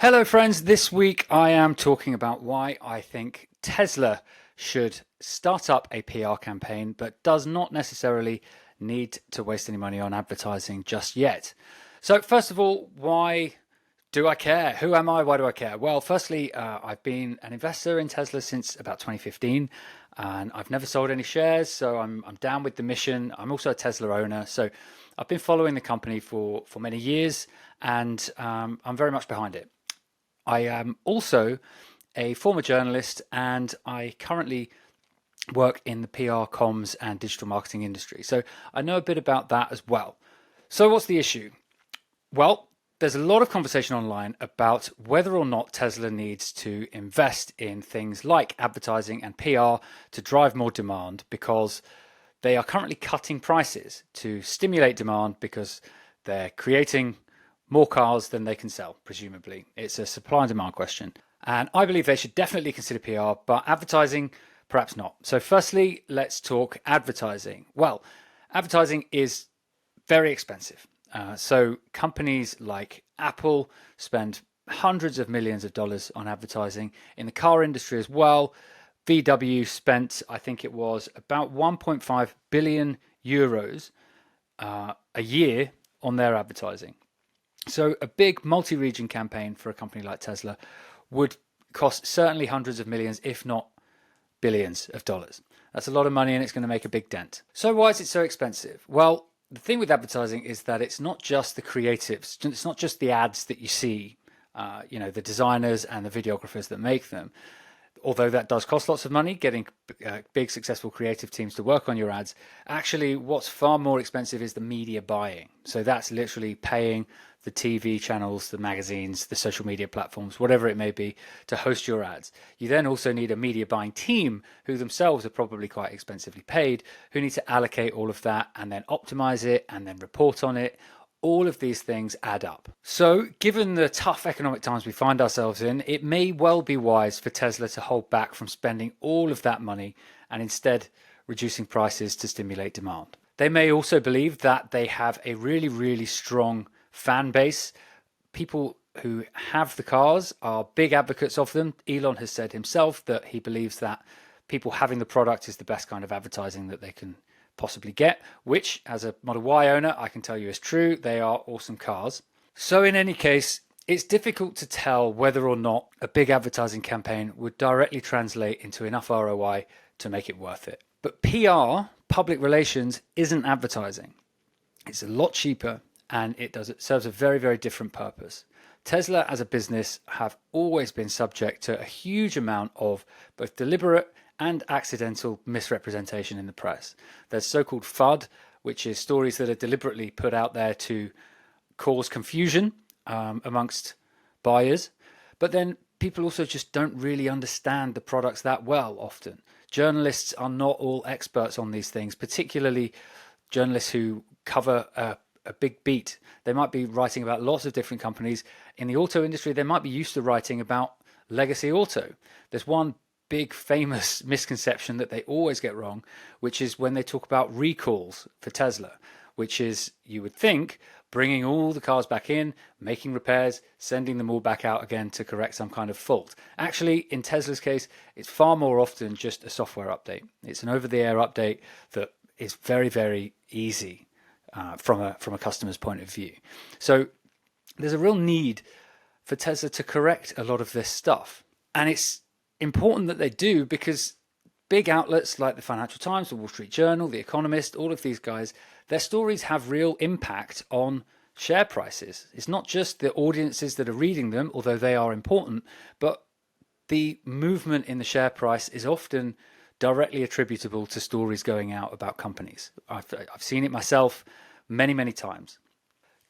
Hello, friends. This week I am talking about why I think Tesla should start up a PR campaign, but does not necessarily need to waste any money on advertising just yet. So, first of all, why do I care? Who am I? Why do I care? Well, firstly, I've been an investor in Tesla since about 2015, and I've never sold any shares, so I'm down with the mission. I'm also a Tesla owner, so I've been following the company for many years, and I'm very much behind it. I am also a former journalist and I currently work in the PR, comms, and digital marketing industry. So I know a bit about that as well. So, what's the issue? Well, there's a lot of conversation online about whether or not Tesla needs to invest in things like advertising and PR to drive more demand because they are currently cutting prices to stimulate demand because they're creating more cars than they can sell, presumably. It's a supply and demand question. And I believe they should definitely consider PR, but advertising, perhaps not. So, firstly, let's talk advertising. Well, advertising is very expensive. So, companies like Apple spend hundreds of millions of dollars on advertising. In the car industry as well, VW spent, I think it was about 1.5 billion euros a year on their advertising. So a big multi-region campaign for a company like Tesla would cost certainly hundreds of millions, if not billions of dollars. That's a lot of money and it's going to make a big dent. So why is it so expensive? Well, the thing with advertising is that it's not just the creatives, it's not just the ads that you see, the designers and the videographers that make them. Although that does cost lots of money, getting big successful creative teams to work on your ads, actually what's far more expensive is the media buying. So that's literally paying the TV channels, the magazines, the social media platforms, whatever it may be, to host your ads. You then also need a media buying team who themselves are probably quite expensively paid, who need to allocate all of that and then optimize it and then report on it. All of these things add up. So, given the tough economic times we find ourselves in, it may well be wise for Tesla to hold back from spending all of that money and instead reducing prices to stimulate demand. They may also believe that they have a really, really strong fan base. People who have the cars are big advocates of them. Elon has said himself that he believes that people having the product is the best kind of advertising that they can possibly get, which as a Model Y owner, I can tell you is true. They are awesome cars. So in any case, it's difficult to tell whether or not a big advertising campaign would directly translate into enough ROI to make it worth it. But PR, public relations, isn't advertising. It's a lot cheaper and it serves a very, very different purpose. Tesla as a business have always been subject to a huge amount of both deliberate and accidental misrepresentation in the press. There's so-called FUD, which is stories that are deliberately put out there to cause confusion amongst buyers. But then people also just don't really understand the products that well often. Journalists are not all experts on these things, particularly journalists who cover a big beat. They might be writing about lots of different companies. In the auto industry, they might be used to writing about legacy auto. There's one big famous misconception that they always get wrong, which is when they talk about recalls for Tesla, which is, you would think, bringing all the cars back in, making repairs, sending them all back out again to correct some kind of fault. Actually, in Tesla's case, it's far more often just a software update. It's an over-the-air update that is very, very easy from a customer's point of view. So there's a real need for Tesla to correct a lot of this stuff. And it's important that they do because big outlets like the Financial Times, the Wall Street Journal, the Economist, all of these guys, their stories have real impact on share prices. It's not just the audiences that are reading them, although they are important, but the movement in the share price is often directly attributable to stories going out about companies. I've seen it myself many, many times.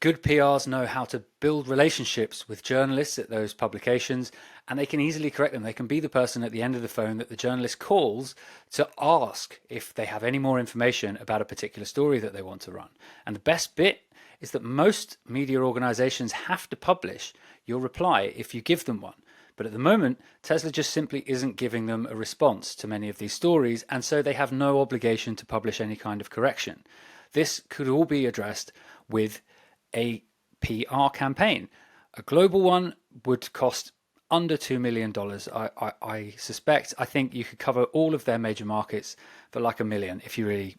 Good PRs know how to build relationships with journalists at those publications, and they can easily correct them. They can be the person at the end of the phone that the journalist calls to ask if they have any more information about a particular story that they want to run. And the best bit is that most media organizations have to publish your reply if you give them one. But at the moment, Tesla just simply isn't giving them a response to many of these stories, and so they have no obligation to publish any kind of correction. This could all be addressed with a PR campaign, a global one would cost under $2 million. I suspect. I think you could cover all of their major markets for like $1 million if you really,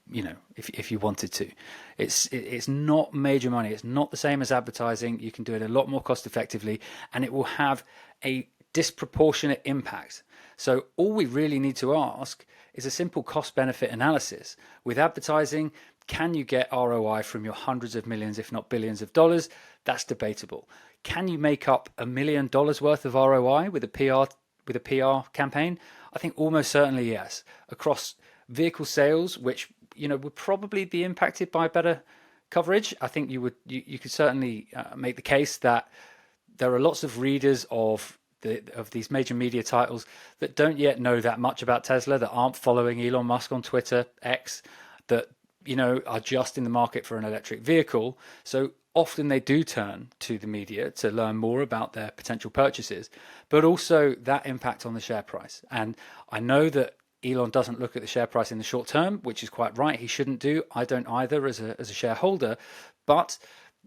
if you wanted to. It's not major money. It's not the same as advertising. You can do it a lot more cost effectively, and it will have a disproportionate impact. So all we really need to ask is a simple cost benefit analysis. With advertising, can you get ROI from your hundreds of millions, if not billions of dollars? That's debatable. Can you make up $1 million worth of ROI with a PR campaign? I think almost certainly yes. Across vehicle sales, which would probably be impacted by better coverage, I think you could certainly make the case that there are lots of readers of these major media titles that don't yet know that much about Tesla, that aren't following Elon Musk on Twitter, X, that are just in the market for an electric vehicle. So often they do turn to the media to learn more about their potential purchases, but also that impact on the share price. And I know that Elon doesn't look at the share price in the short term, which is quite right. He shouldn't do. I don't either as a shareholder, but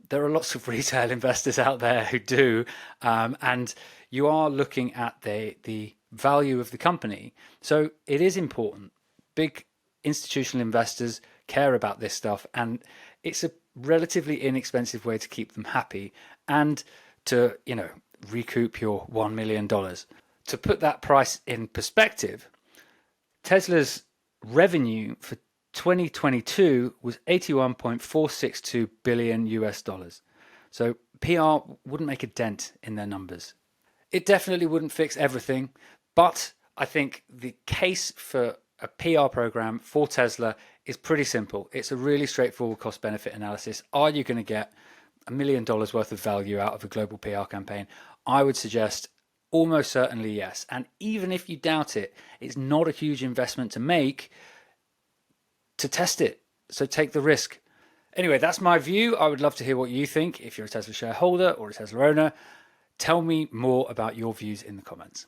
there are lots of retail investors out there who do, and you are looking at the value of the company. So it is important. Big institutional investors care about this stuff, and it's a relatively inexpensive way to keep them happy and to recoup your $1 million. To put that price in perspective, Tesla's revenue for 2022 was 81.462 billion US dollars. So PR wouldn't make a dent in their numbers. It definitely wouldn't fix everything, but I think the case for a PR program for Tesla is pretty simple. It's a really straightforward cost benefit analysis. Are you going to get $1 million worth of value out of a global PR campaign? I would suggest almost certainly yes. And even if you doubt it, it's not a huge investment to make to test it. So take the risk. Anyway, that's my view. I would love to hear what you think. If you're a Tesla shareholder or a Tesla owner, tell me more about your views in the comments.